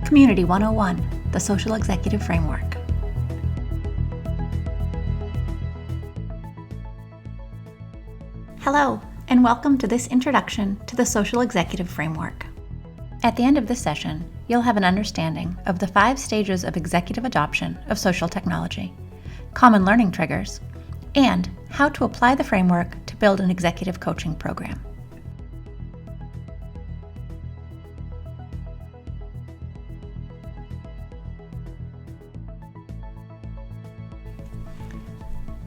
Community 101, the Social Executive Framework. Hello, and welcome to this introduction to the Social Executive Framework. At the end of this session, you'll have an understanding of the 5 stages of executive adoption of social technology, common learning triggers, and how to apply the framework to build an executive coaching program.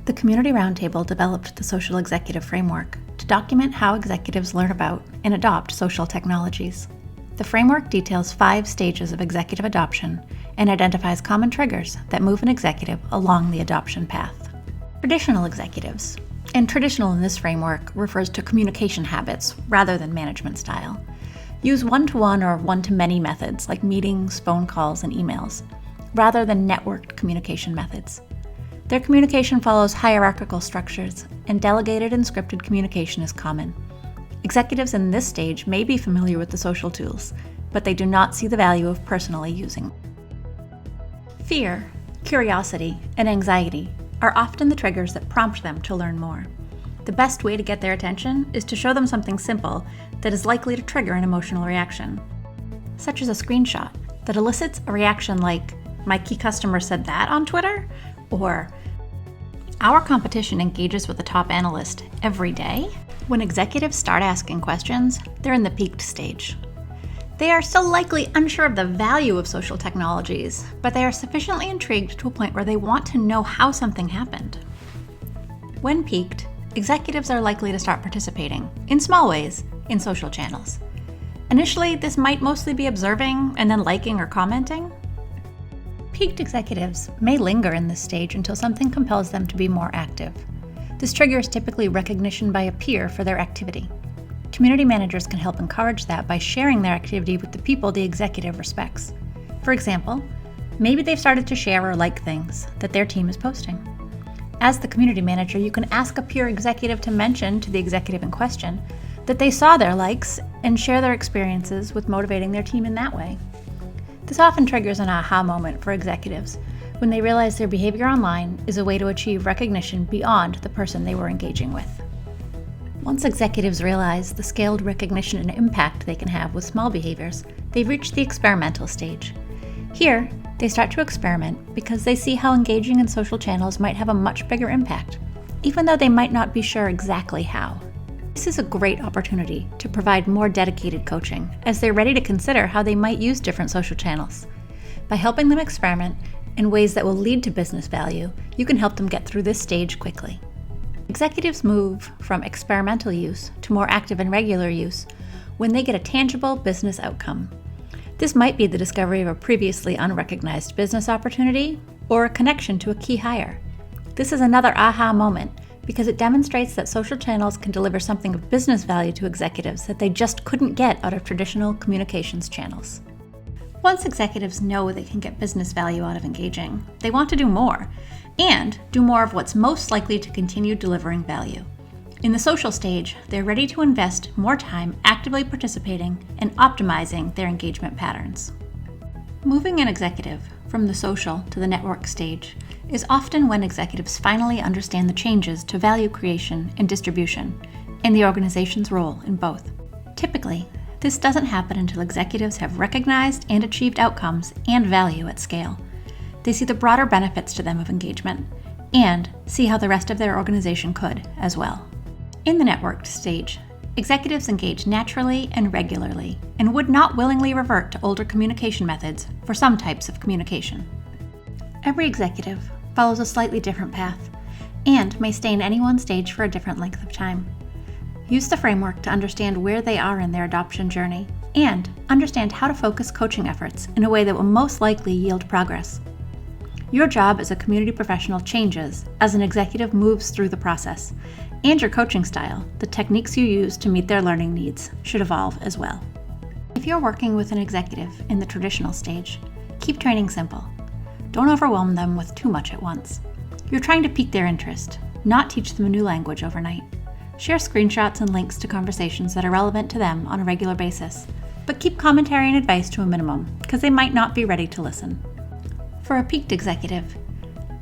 The Community Roundtable developed the Social Executive Framework to document how executives learn about and adopt social technologies. The framework details 5 stages of executive adoption and identifies common triggers that move an executive along the adoption path. Traditional executives, and traditional in this framework refers to communication habits rather than management style, use one-to-one or one-to-many methods like meetings, phone calls, and emails, rather than networked communication methods. Their communication follows hierarchical structures, and delegated and scripted communication is common. Executives in this stage may be familiar with the social tools, but they do not see the value of personally using them. Fear, curiosity, and anxiety are often the triggers that prompt them to learn more. The best way to get their attention is to show them something simple that is likely to trigger an emotional reaction, such as a screenshot that elicits a reaction like, "My key customer said that on Twitter?" or "Our competition engages with the top analyst every day." When executives start asking questions, they're in the peaked stage. They are still likely unsure of the value of social technologies, but they are sufficiently intrigued to a point where they want to know how something happened. When peaked, executives are likely to start participating, in small ways, in social channels. Initially, this might mostly be observing and then liking or commenting. Peaked executives may linger in this stage until something compels them to be more active. This trigger is typically recognition by a peer for their activity. Community managers can help encourage that by sharing their activity with the people the executive respects. For example, maybe they've started to share or like things that their team is posting. As the community manager, you can ask a peer executive to mention to the executive in question that they saw their likes and share their experiences with motivating their team in that way. This often triggers an aha moment for executives when they realize their behavior online is a way to achieve recognition beyond the person they were engaging with. Once executives realize the scaled recognition and impact they can have with small behaviors, they've reached the experimental stage. Here, they start to experiment because they see how engaging in social channels might have a much bigger impact, even though they might not be sure exactly how. This is a great opportunity to provide more dedicated coaching as they're ready to consider how they might use different social channels. By helping them experiment in ways that will lead to business value, you can help them get through this stage quickly. Executives move from experimental use to more active and regular use when they get a tangible business outcome. This might be the discovery of a previously unrecognized business opportunity or a connection to a key hire. This is another aha moment because it demonstrates that social channels can deliver something of business value to executives that they just couldn't get out of traditional communications channels. Once executives know they can get business value out of engaging, they want to do more, and do more of what's most likely to continue delivering value. In the social stage, they're ready to invest more time actively participating and optimizing their engagement patterns. Moving an executive from the social to the network stage is often when executives finally understand the changes to value creation and distribution, and the organization's role in both. Typically, this doesn't happen until executives have recognized and achieved outcomes and value at scale. They see the broader benefits to them of engagement, and see how the rest of their organization could as well. In the networked stage, executives engage naturally and regularly, and would not willingly revert to older communication methods for some types of communication. Every executive follows a slightly different path, and may stay in any one stage for a different length of time. Use the framework to understand where they are in their adoption journey, and understand how to focus coaching efforts in a way that will most likely yield progress. Your job as a community professional changes as an executive moves through the process, and your coaching style, the techniques you use to meet their learning needs, should evolve as well. If you're working with an executive in the traditional stage, keep training simple. Don't overwhelm them with too much at once. You're trying to pique their interest, not teach them a new language overnight. Share screenshots and links to conversations that are relevant to them on a regular basis. but keep commentary and advice to a minimum, because they might not be ready to listen. For a peaked executive,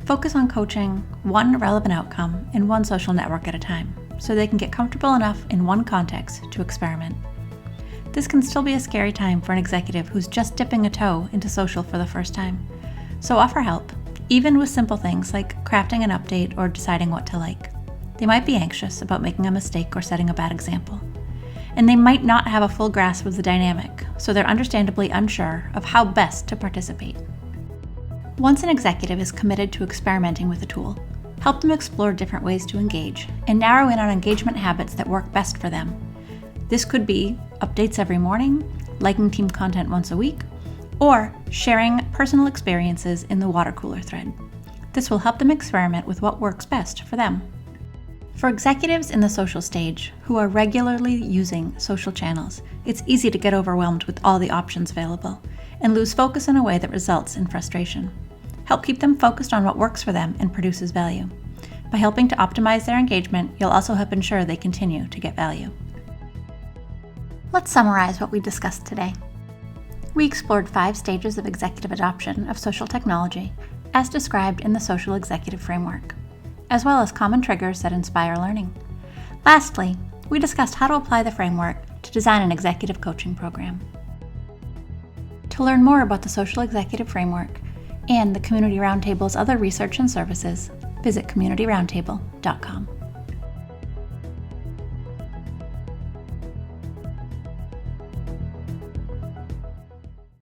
focus on coaching one relevant outcome in one social network at a time, so they can get comfortable enough in one context to experiment. This can still be a scary time for an executive who's just dipping a toe into social for the first time. So offer help, even with simple things like crafting an update or deciding what to like. They might be anxious about making a mistake or setting a bad example. And they might not have a full grasp of the dynamic, so they're understandably unsure of how best to participate. Once an executive is committed to experimenting with a tool, help them explore different ways to engage and narrow in on engagement habits that work best for them. This could be updates every morning, liking team content once a week, or sharing personal experiences in the water cooler thread. This will help them experiment with what works best for them. For executives in the social stage who are regularly using social channels, it's easy to get overwhelmed with all the options available and lose focus in a way that results in frustration. Help keep them focused on what works for them and produces value. By helping to optimize their engagement, you'll also help ensure they continue to get value. Let's summarize what we discussed today. We explored 5 stages of executive adoption of social technology, as described in the Social Executive Framework, as well as common triggers that inspire learning. Lastly, we discussed how to apply the framework to design an executive coaching program. To learn more about the Social Executive Framework and the Community Roundtable's other research and services, visit communityroundtable.com.